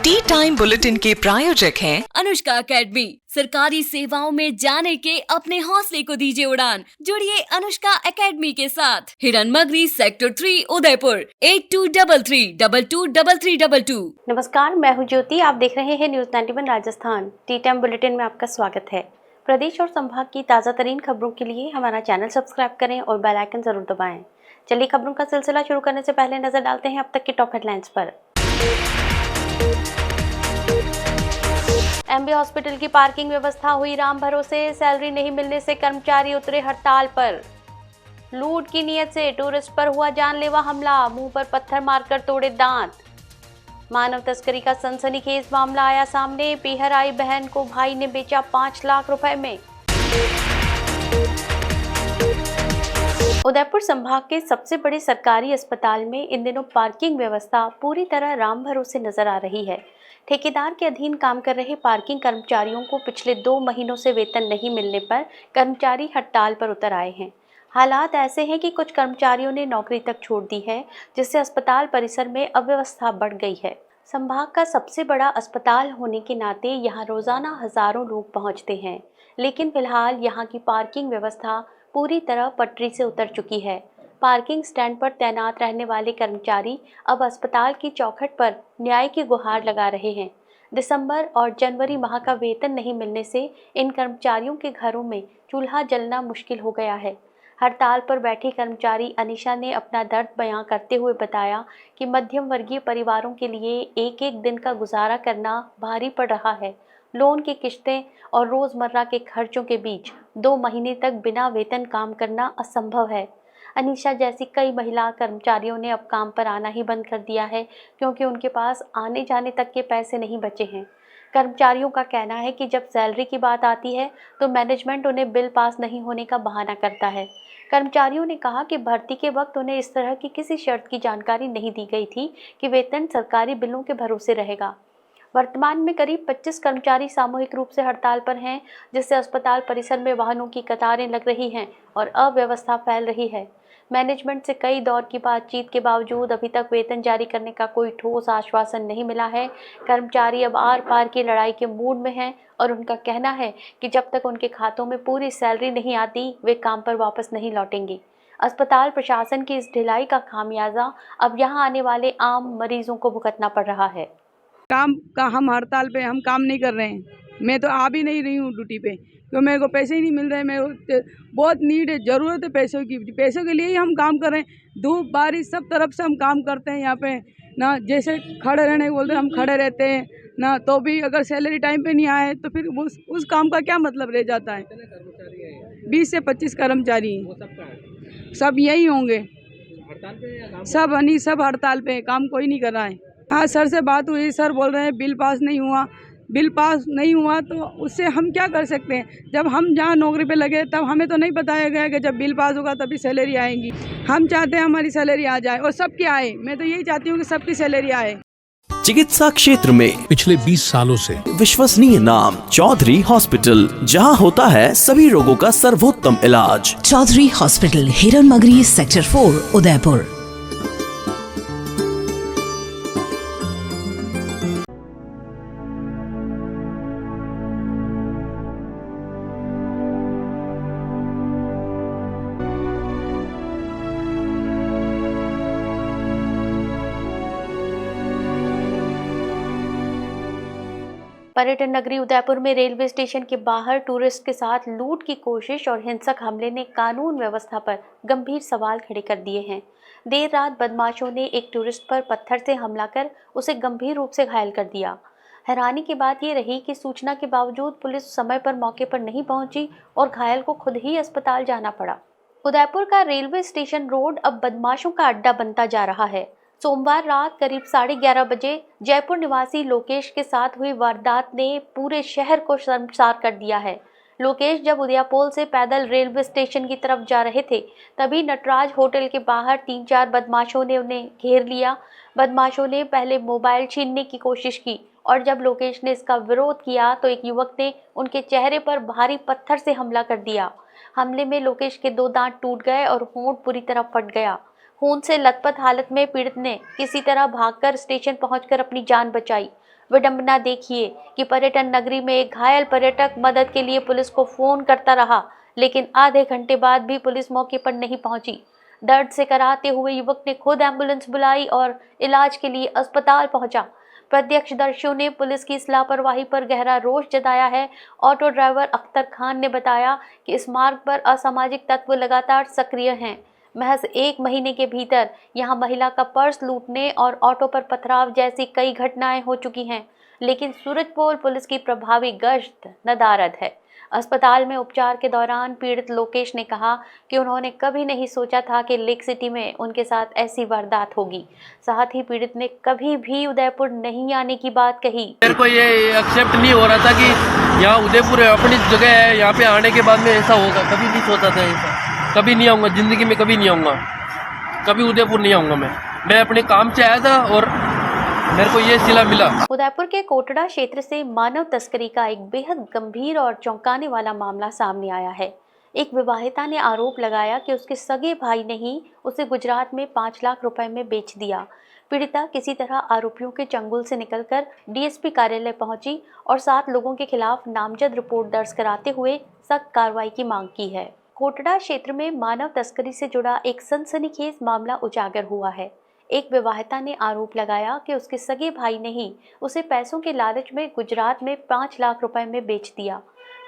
T time bulletin के प्रायोजक हैं अनुष्का एकेडमी। सरकारी सेवाओं में जाने के अपने हौसले को दीजिए उड़ान। जुड़िए अनुष्का एकेडमी के साथ। हिरनमगरी सेक्टर 3 उदयपुर 8233223322। नमस्कार, मैं हूं ज्योति। आप देख रहे हैं news 91 Rajasthan. T time bulletin में आपका स्वागत है। प्रदेश और संभाग की ताज़ा तरीन खबरों के लिए हमारा चैनल सब्सक्राइब करें और बेल आइकन जरूर दबाएं। चलिए खबरों का सिलसिला शुरू करने से पहले नजर डालते हैं अब तक की टॉप हेडलाइंस पर। एमबी हॉस्पिटल की पार्किंग व्यवस्था हुई राम भरोसे, सैलरी नहीं मिलने से कर्मचारी उतरे हड़ताल पर। लूट की नीयत से टूरिस्ट पर हुआ जानलेवा हमला, मुंह पर पत्थर मारकर तोड़े दांत। मानव तस्करी का सनसनीखेज मामला आया सामने, पीहर आई बहन को भाई ने बेचा 5 लाख रुपए में। उदयपुर संभाग के सबसे बड़े सरकारी अस्पताल में इन दिनों पार्किंग व्यवस्था पूरी तरह राम भरोसे नजर आ रही है। ठेकेदार के अधीन काम कर रहे पार्किंग कर्मचारियों को पिछले 2 महीनों से वेतन नहीं मिलने पर कर्मचारी हड़ताल पर उतर आए हैं। हालात ऐसे हैं कि कुछ कर्मचारियों ने नौकरी तक छोड़ दी है, जिससे अस्पताल परिसर में अव्यवस्था बढ़ गई है। संभाग का सबसे बड़ा अस्पताल होने के नाते यहाँ रोजाना हजारों लोग पहुँचते हैं, लेकिन फिलहाल यहाँ की पार्किंग व्यवस्था पूरी तरह पटरी से उतर चुकी है। पार्किंग स्टैंड पर तैनात रहने वाले कर्मचारी अब अस्पताल की चौखट पर न्याय की गुहार लगा रहे हैं। दिसंबर और जनवरी माह का वेतन नहीं मिलने से इन कर्मचारियों के घरों में चूल्हा जलना मुश्किल हो गया है। हड़ताल पर बैठी कर्मचारी अनीशा ने अपना दर्द बयां करते हुए बताया कि मध्यम वर्गीय परिवारों के लिए एक एक दिन का गुजारा करना भारी पड़ रहा है। लोन की किश्तें और रोज़मर्रा के खर्चों के बीच 2 महीने तक बिना वेतन काम करना असंभव है। अनीशा जैसी कई महिला कर्मचारियों ने अब काम पर आना ही बंद कर दिया है, क्योंकि उनके पास आने जाने तक के पैसे नहीं बचे हैं। कर्मचारियों का कहना है कि जब सैलरी की बात आती है तो मैनेजमेंट उन्हें बिल पास नहीं होने का बहाना करता है। कर्मचारियों ने कहा कि भर्ती के वक्त उन्हें इस तरह की किसी शर्त की जानकारी नहीं दी गई थी कि वेतन सरकारी बिलों के भरोसे रहेगा। वर्तमान में करीब 25 कर्मचारी सामूहिक रूप से हड़ताल पर हैं, जिससे अस्पताल परिसर में वाहनों की कतारें लग रही हैं और अव्यवस्था फैल रही है। मैनेजमेंट से कई दौर की बातचीत के बावजूद अभी तक वेतन जारी करने का कोई ठोस आश्वासन नहीं मिला है। कर्मचारी अब आर पार की लड़ाई के मूड में हैं और उनका कहना है कि जब तक उनके खातों में पूरी सैलरी नहीं आती, वे काम पर वापस नहीं लौटेंगे। अस्पताल प्रशासन की इस ढिलाई का खामियाजा अब यहाँ आने वाले आम मरीजों को भुगतना पड़ रहा है। काम का हम हड़ताल पे हम काम नहीं कर रहे हैं। मैं तो आ भी नहीं रही हूँ ड्यूटी पे, तो मेरे को पैसे ही नहीं मिल रहे। मेरे को बहुत नीड है, ज़रूरत है पैसों की। पैसों के लिए ही हम काम कर रहे हैं। धूप बारिश सब तरफ से हम काम करते हैं यहाँ पे ना। जैसे खड़े रहने को बोलते हैं, हम खड़े रहते हैं ना, तो भी अगर सैलरी टाइम पे नहीं आए तो फिर उस काम का क्या मतलब रह जाता है। 20 से 25 कर्मचारी सब यही होंगे। सब हड़ताल पे, काम कोई नहीं कर रहा है। हाँ, सर से बात हुई, सर बोल रहे हैं बिल पास नहीं हुआ। बिल पास नहीं हुआ तो उससे हम क्या कर सकते हैं। जब हम जहाँ नौकरी पे लगे तब हमें तो नहीं बताया गया कि जब बिल पास होगा तभी सैलरी आएगी। हम चाहते हैं हमारी सैलरी आ जाए और सबकी आए। मैं तो यही चाहती हूँ कि सबकी सैलरी आए। चिकित्सा क्षेत्र में पिछले 20 सालों से विश्वसनीय नाम चौधरी हॉस्पिटल, जहां होता है सभी रोगों का सर्वोत्तम इलाज। Chaudhary hospital, Hiranmagri sector 4 Udaipur. पर्यटन नगरी उदयपुर में रेलवे स्टेशन के बाहर टूरिस्ट के साथ लूट की कोशिश और हिंसक हमले ने कानून व्यवस्था पर गंभीर सवाल खड़े कर दिए हैं। देर रात बदमाशों ने एक टूरिस्ट पर पत्थर से हमला कर उसे गंभीर रूप से घायल कर दिया। हैरानी की बात यह रही कि सूचना के बावजूद पुलिस समय पर मौके पर नहीं पहुंची और घायल को खुद ही अस्पताल जाना पड़ा। उदयपुर का रेलवे स्टेशन रोड अब बदमाशों का अड्डा बनता जा रहा है। सोमवार रात करीब 11:30 बजे जयपुर निवासी लोकेश के साथ हुई वारदात ने पूरे शहर को शर्मसार कर दिया है। लोकेश जब उदयपुर से पैदल रेलवे स्टेशन की तरफ जा रहे थे, तभी नटराज होटल के बाहर 3-4 बदमाशों ने उन्हें घेर लिया। बदमाशों ने पहले मोबाइल छीनने की कोशिश की और जब लोकेश ने इसका विरोध किया तो एक युवक ने उनके चेहरे पर भारी पत्थर से हमला कर दिया। हमले में लोकेश के 2 दांत टूट गए और होंठ पूरी तरह फट गया। खून से लथपथ हालत में पीड़ित ने किसी तरह भागकर स्टेशन पहुंचकर अपनी जान बचाई। विडंबना देखिए कि पर्यटन नगरी में एक घायल पर्यटक मदद के लिए पुलिस को फोन करता रहा, लेकिन आधे घंटे बाद भी पुलिस मौके पर नहीं पहुंची। दर्द से कराहते हुए युवक ने खुद एम्बुलेंस बुलाई और इलाज के लिए अस्पताल पहुंचा। प्रत्यक्षदर्शियों ने पुलिस की इस लापरवाही पर गहरा रोष जताया है। ऑटो ड्राइवर अख्तर खान ने बताया कि इस मार्ग पर असामाजिक तत्व लगातार सक्रिय हैं। महज 1 महीने के भीतर यहां महिला का पर्स लूटने और ऑटो पर पथराव जैसी कई घटनाएं हो चुकी हैं, लेकिन सूरजपोल पुलिस की प्रभावी गश्त नदारद है। अस्पताल में उपचार के दौरान पीड़ित लोकेश ने कहा कि उन्होंने कभी नहीं सोचा था कि लेक सिटी में उनके साथ ऐसी वारदात होगी। साथ ही पीड़ित ने कभी भी उदयपुर नहीं आने की बात कही। मेरे को ये एक्सेप्ट नहीं हो रहा था कि यहाँ उदयपुर अपनी जगह है, यहाँ पे आने के बाद में ऐसा होगा। कभी नहीं सोचा था ऐसा, कभी नहीं आऊँगा जिंदगी में, कभी नहीं आऊँगा, कभी उदयपुर नहीं आऊँगा। मैं अपने काम से आया था और मेरे को ये सिला मिला। उदयपुर के कोटड़ा क्षेत्र से मानव तस्करी का एक बेहद गंभीर और चौंकाने वाला मामला सामने आया है। एक विवाहिता ने आरोप लगाया कि उसके सगे भाई ने ही उसे गुजरात में 5 लाख रुपए में बेच दिया। पीड़िता किसी तरह आरोपियों के चंगुल से निकलकर डीएसपी कार्यालय पहुंची और 7 लोगों के खिलाफ नामजद रिपोर्ट दर्ज कराते हुए सख्त कार्रवाई की मांग की है। कोटड़ा क्षेत्र में मानव तस्करी से जुड़ा एक सनसनीखेज मामला उजागर हुआ है। एक विवाहिता ने आरोप लगाया कि उसके सगे भाई ने ही उसे पैसों के लालच में गुजरात में 5 लाख रुपए में बेच दिया।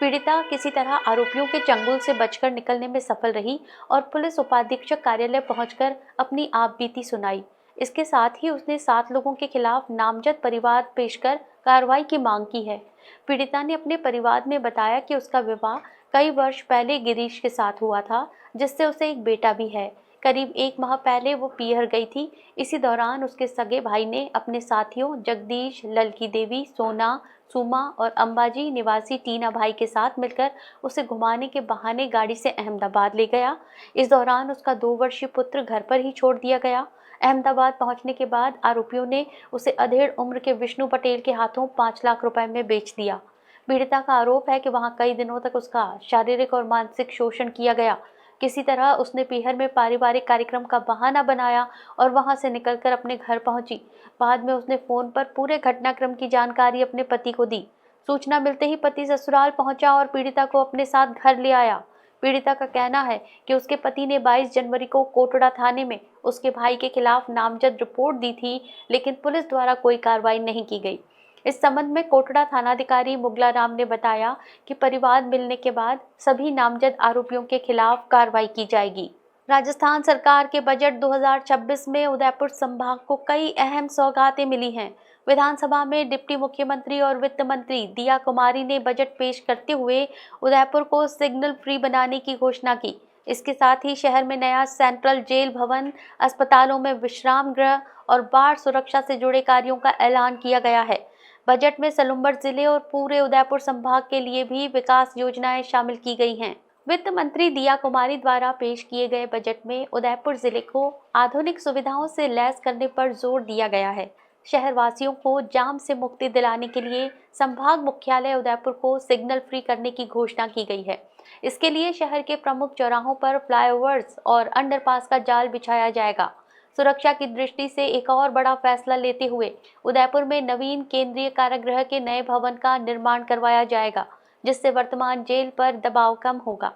पीड़िता किसी तरह आरोपियों के चंगुल से बचकर निकलने में सफल रही और पुलिस उपाधीक्षक कार्यालय पहुंचकर अपनी आपबीती सुनाई। इसके साथ ही उसने 7 लोगों के खिलाफ नामजद परिवाद पेश कर कार्रवाई की मांग की है। पीड़िता ने अपने परिवाद में बताया कि उसका विवाह कई वर्ष पहले गिरीश के साथ हुआ था, जिससे उसे एक बेटा भी है। करीब 1 माह पहले वो पीहर गई थी। इसी दौरान उसके सगे भाई ने अपने साथियों जगदीश, ललकी देवी, सोना, सुमा और अंबाजी निवासी टीना भाई के साथ मिलकर उसे घुमाने के बहाने गाड़ी से अहमदाबाद ले गया। इस दौरान उसका 2 वर्षीय पुत्र घर पर ही छोड़ दिया गया। अहमदाबाद पहुंचने के बाद आरोपियों ने उसे अधेड़ उम्र के विष्णु पटेल के हाथों 5 लाख रुपए में बेच दिया। पीड़िता का आरोप है कि वहां कई दिनों तक उसका शारीरिक और मानसिक शोषण किया गया। किसी तरह उसने पीहर में पारिवारिक कार्यक्रम का बहाना बनाया और वहां से निकलकर अपने घर पहुंची। बाद में उसने फोन पर पूरे घटनाक्रम की जानकारी अपने पति को दी। सूचना मिलते ही पति ससुराल पहुंचा और पीड़िता को अपने साथ घर ले आया। पीड़िता का कहना है कि उसके पति ने 22 जनवरी को कोटड़ा थाने में उसके भाई के खिलाफ नामजद रिपोर्ट दी थी, लेकिन पुलिस द्वारा कोई कार्रवाई नहीं की गई। इस संबंध में कोटड़ा थानाधिकारी मुगला राम ने बताया कि परिवाद मिलने के बाद सभी नामजद आरोपियों के खिलाफ कार्रवाई की जाएगी। राजस्थान सरकार के बजट 2026 में उदयपुर संभाग को कई अहम सौगातें मिली हैं। विधानसभा में डिप्टी मुख्यमंत्री और वित्त मंत्री दिया कुमारी ने बजट पेश करते हुए उदयपुर को सिग्नल फ्री बनाने की घोषणा की। इसके साथ ही शहर में नया सेंट्रल जेल भवन, अस्पतालों में विश्राम गृह और बाढ़ सुरक्षा से जुड़े कार्यों का ऐलान किया गया है। बजट में सलुम्बर जिले और पूरे उदयपुर संभाग के लिए भी विकास योजनाएं शामिल की गई हैं। वित्त मंत्री दिया कुमारी द्वारा पेश किए गए बजट में उदयपुर जिले को आधुनिक सुविधाओं से लैस करने पर जोर दिया गया है। शहरवासियों को जाम से मुक्ति दिलाने के लिए संभाग मुख्यालय उदयपुर को सिग्नल फ्री करने की घोषणा की गई है। इसके लिए शहर के प्रमुख चौराहों पर फ्लाईओवर्स और अंडरपास का जाल बिछाया जाएगा। सुरक्षा की दृष्टि से एक और बड़ा फैसला लेते हुए उदयपुर में नवीन केंद्रीय कारागृह के नए भवन का निर्माण करवाया जाएगा, जिससे वर्तमान जेल पर दबाव कम होगा।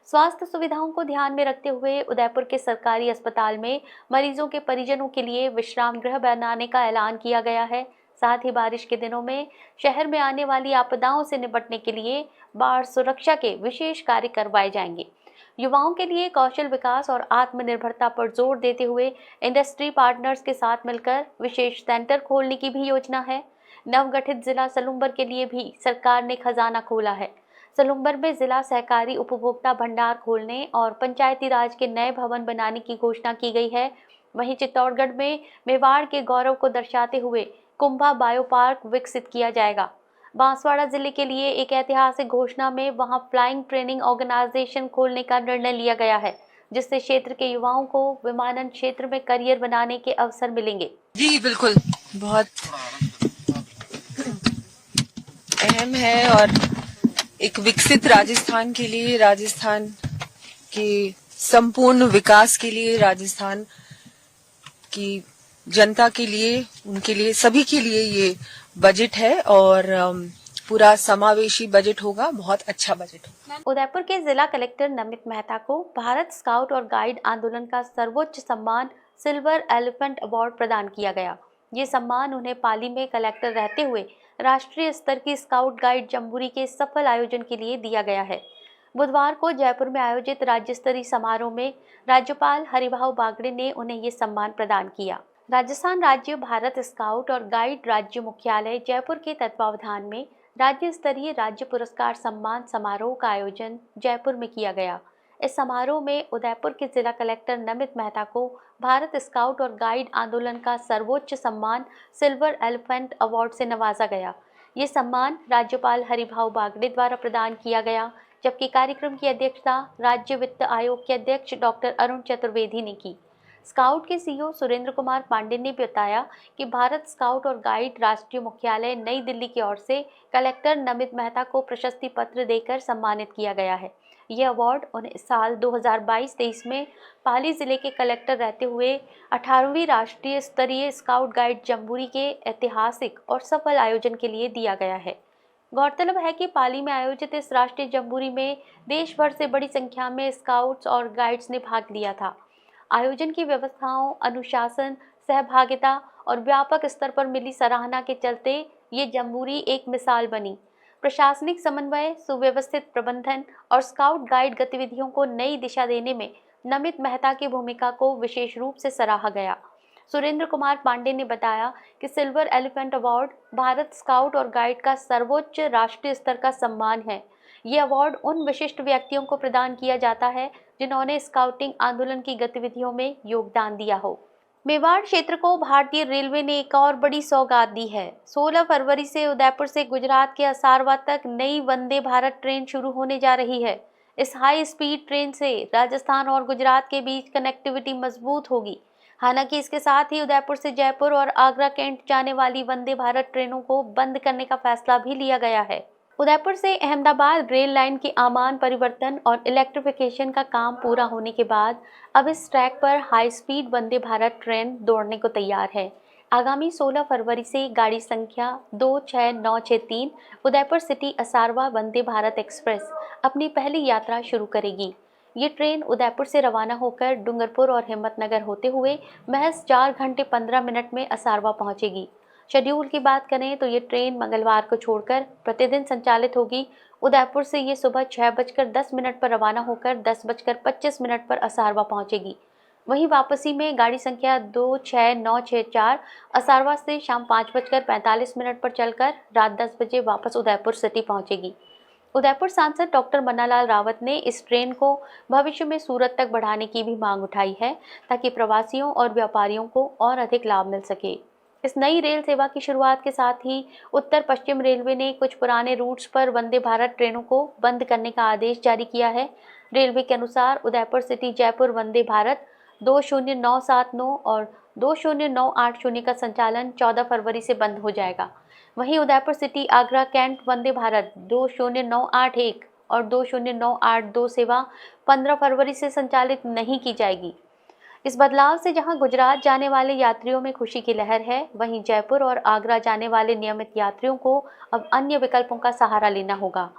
स्वास्थ्य सुविधाओं को ध्यान में रखते हुए उदयपुर के सरकारी अस्पताल में मरीजों के परिजनों के लिए विश्राम गृह बनाने का ऐलान किया गया है। साथ ही बारिश के दिनों में शहर में आने वाली आपदाओं से निपटने के लिए बाढ़ सुरक्षा के विशेष कार्य करवाए जाएंगे। युवाओं के लिए कौशल विकास और आत्मनिर्भरता पर जोर देते हुए इंडस्ट्री पार्टनर्स के साथ मिलकर विशेष सेंटर खोलने की भी योजना है। नवगठित जिला सलुम्बर के लिए भी सरकार ने खजाना खोला है। सलुम्बर में जिला सहकारी उपभोक्ता भंडार खोलने और पंचायती राज के नए भवन बनाने की घोषणा की गई है। वहीं चित्तौड़गढ़ में मेवाड़ के गौरव को दर्शाते हुए कुंभा बायो पार्क विकसित किया जाएगा। बांसवाड़ा जिले के लिए एक ऐतिहासिक घोषणा में वहां फ्लाइंग ट्रेनिंग ऑर्गेनाइजेशन खोलने का निर्णय लिया गया है, जिससे क्षेत्र के युवाओं को विमानन क्षेत्र में करियर बनाने के अवसर मिलेंगे। जी बिल्कुल, बहुत अहम है और एक विकसित राजस्थान के लिए, राजस्थान के संपूर्ण विकास के लिए, राजस्थान की जनता के लिए, उनके लिए, सभी के लिए ये बजट है और पूरा समावेशी बजट होगा, बहुत अच्छा बजट होगा। उदयपुर के जिला कलेक्टर नमित मेहता को भारत स्काउट और गाइड आंदोलन का सर्वोच्च सम्मान सिल्वर एलिफेंट अवार्ड प्रदान किया गया। ये सम्मान उन्हें पाली में कलेक्टर रहते हुए राष्ट्रीय स्तर की स्काउट गाइड जम्बूरी के सफल आयोजन के लिए दिया गया है। बुधवार को जयपुर में आयोजित राज्य स्तरीय समारोह में राज्यपाल हरिभाऊ बागड़े ने उन्हें ये सम्मान प्रदान किया। राजस्थान राज्य भारत स्काउट और गाइड राज्य मुख्यालय जयपुर के तत्वावधान में राज्य स्तरीय राज्य पुरस्कार सम्मान समारोह का आयोजन जयपुर में किया गया। इस समारोह में उदयपुर के जिला कलेक्टर नमित मेहता को भारत स्काउट और गाइड आंदोलन का सर्वोच्च सम्मान सिल्वर एलिफेंट अवार्ड से नवाजा गया। ये सम्मान राज्यपाल हरिभाऊ बागड़े द्वारा प्रदान किया गया, जबकि कार्यक्रम की अध्यक्षता राज्य वित्त आयोग के अध्यक्ष डॉक्टर अरुण चतुर्वेदी ने की। स्काउट के सीईओ सुरेंद्र कुमार पांडे ने बताया कि भारत स्काउट और गाइड राष्ट्रीय मुख्यालय नई दिल्ली की ओर से कलेक्टर नमित मेहता को प्रशस्ति पत्र देकर सम्मानित किया गया है। ये अवार्ड उन्हें साल 2022-23 में पाली जिले के कलेक्टर रहते हुए 18वीं राष्ट्रीय स्तरीय स्काउट गाइड जम्बूरी के ऐतिहासिक और सफल आयोजन के लिए दिया गया है। गौरतलब है कि पाली में आयोजित इस राष्ट्रीय जम्बूरी में देश भर से बड़ी संख्या में स्काउट्स और गाइड्स ने भाग लिया था। आयोजन की व्यवस्थाओं, अनुशासन, सहभागिता और व्यापक स्तर पर मिली सराहना के चलते ये जम्बूरी एक मिसाल बनी। प्रशासनिक समन्वय, सुव्यवस्थित प्रबंधन और स्काउट गाइड गतिविधियों को नई दिशा देने में नमित मेहता की भूमिका को विशेष रूप से सराहा गया। सुरेंद्र कुमार पांडे ने बताया कि silver elephant award Bharat scout और गाइड का सर्वोच्च राष्ट्रीय स्तर का सम्मान है। ये अवार्ड उन विशिष्ट व्यक्तियों को प्रदान किया जाता है जिन्होंने स्काउटिंग आंदोलन की गतिविधियों में योगदान दिया हो। मेवाड़ क्षेत्र को भारतीय रेलवे ने एक और बड़ी सौगात दी है। 16 फरवरी से उदयपुर से गुजरात के असारवा तक नई वंदे भारत ट्रेन शुरू होने जा रही है। इस हाई स्पीड ट्रेन से राजस्थान और गुजरात के बीच कनेक्टिविटी मजबूत होगी। हालांकि इसके साथ ही उदयपुर से जयपुर और आगरा कैंट जाने वाली वंदे भारत ट्रेनों को बंद करने का फैसला भी लिया गया है। उदयपुर से अहमदाबाद रेल लाइन की आमान परिवर्तन और इलेक्ट्रिफिकेशन का काम पूरा होने के बाद अब इस ट्रैक पर high speed Vande Bharat train दौड़ने को तैयार है। आगामी 16 फरवरी से गाड़ी संख्या 26963 उदयपुर सिटी असारवा वंदे भारत एक्सप्रेस अपनी पहली यात्रा शुरू करेगी। ये ट्रेन उदयपुर से रवाना होकर डूंगरपुर और हिम्मतनगर होते हुए महज 4 घंटे 15 मिनट में असारवा पहुंचेगी। शेड्यूल की बात करें तो ये ट्रेन मंगलवार को छोड़कर प्रतिदिन संचालित होगी। उदयपुर से ये सुबह 6:10 पर रवाना होकर 10:25 पर असारवा पहुंचेगी। वहीं वापसी में गाड़ी संख्या 26964 असारवा से शाम 5:45 पर चलकर रात 10 बजे वापस उदयपुर सिटी पहुंचेगी। उदयपुर सांसद डॉक्टर मन्नालाल रावत ने इस ट्रेन को भविष्य में सूरत तक बढ़ाने की भी मांग उठाई है, ताकि प्रवासियों और व्यापारियों को और अधिक लाभ मिल सके। इस नई रेल सेवा की शुरुआत के साथ ही उत्तर पश्चिम रेलवे ने कुछ पुराने रूट्स पर वंदे भारत ट्रेनों को बंद करने का आदेश जारी किया है। रेलवे के अनुसार उदयपुर सिटी जयपुर वंदे भारत 20979 और 20980 का संचालन 14 फरवरी से बंद हो जाएगा। वहीं उदयपुर सिटी आगरा कैंट वंदे भारत 20981 और 20982 सेवा 15 फरवरी से संचालित नहीं की जाएगी। इस बदलाव से जहां गुजरात जाने वाले यात्रियों में खुशी की लहर है, वहीं जयपुर और आगरा जाने वाले नियमित यात्रियों को अब अन्य विकल्पों का सहारा लेना होगा।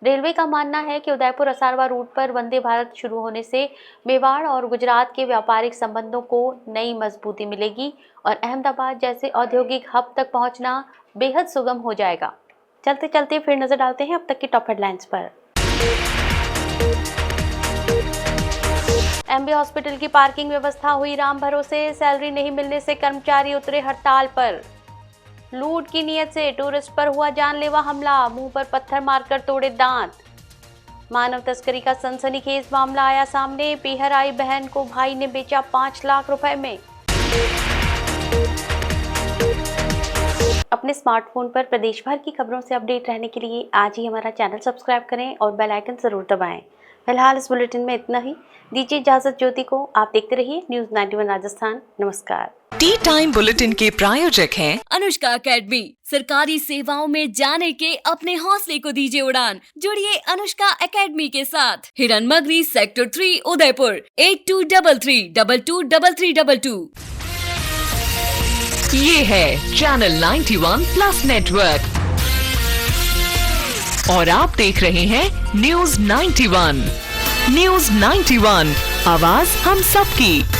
रेलवे का मानना है कि उदयपुर असारवा रूट पर वंदे भारत शुरू होने से मेवाड़ और गुजरात के व्यापारिक संबंधों को नई मजबूती मिलेगी और अहमदाबाद जैसे औद्योगिक हब तक पहुंचना बेहद सुगम हो जाएगा। चलते चलते फिर नजर डालते हैं अब तक की टॉप हेडलाइंस पर। एमबी हॉस्पिटल की पार्किंग व्यवस्था हुई राम भरोसे, सैलरी नहीं मिलने से कर्मचारी उतरे हड़ताल पर। लूट की नीयत से टूरिस्ट पर हुआ जानलेवा हमला, मुंह पर पत्थर मारकर तोड़े दांत। मानव तस्करी का सनसनीखेज मामला आया सामने, पीहर आई बहन को भाई ने बेचा 5 लाख रुपए में। अपने स्मार्टफोन पर प्रदेश भर की खबरों से अपडेट रहने के लिए आज ही हमारा चैनल सब्सक्राइब करें और बेल आइकन जरूर दबाएं। फिलहाल इस बुलेटिन में इतना ही। दीजिए इजाजत ज्योति को। आप देखते रहिए न्यूज़ 91 राजस्थान। नमस्कार। टी टाइम बुलेटिन के प्रायोजक हैं अनुष्का एकेडमी। सरकारी सेवाओं में जाने के अपने हौसले को दीजिए उड़ान। जुड़िए अनुष्का एकेडमी के साथ। हिरन मगरी सेक्टर 3 उदयपुर 8233 223322। ये है चैनल 91 प्लस नेटवर्क और आप देख रहे हैं न्यूज 91। न्यूज 91, आवाज हम सबकी।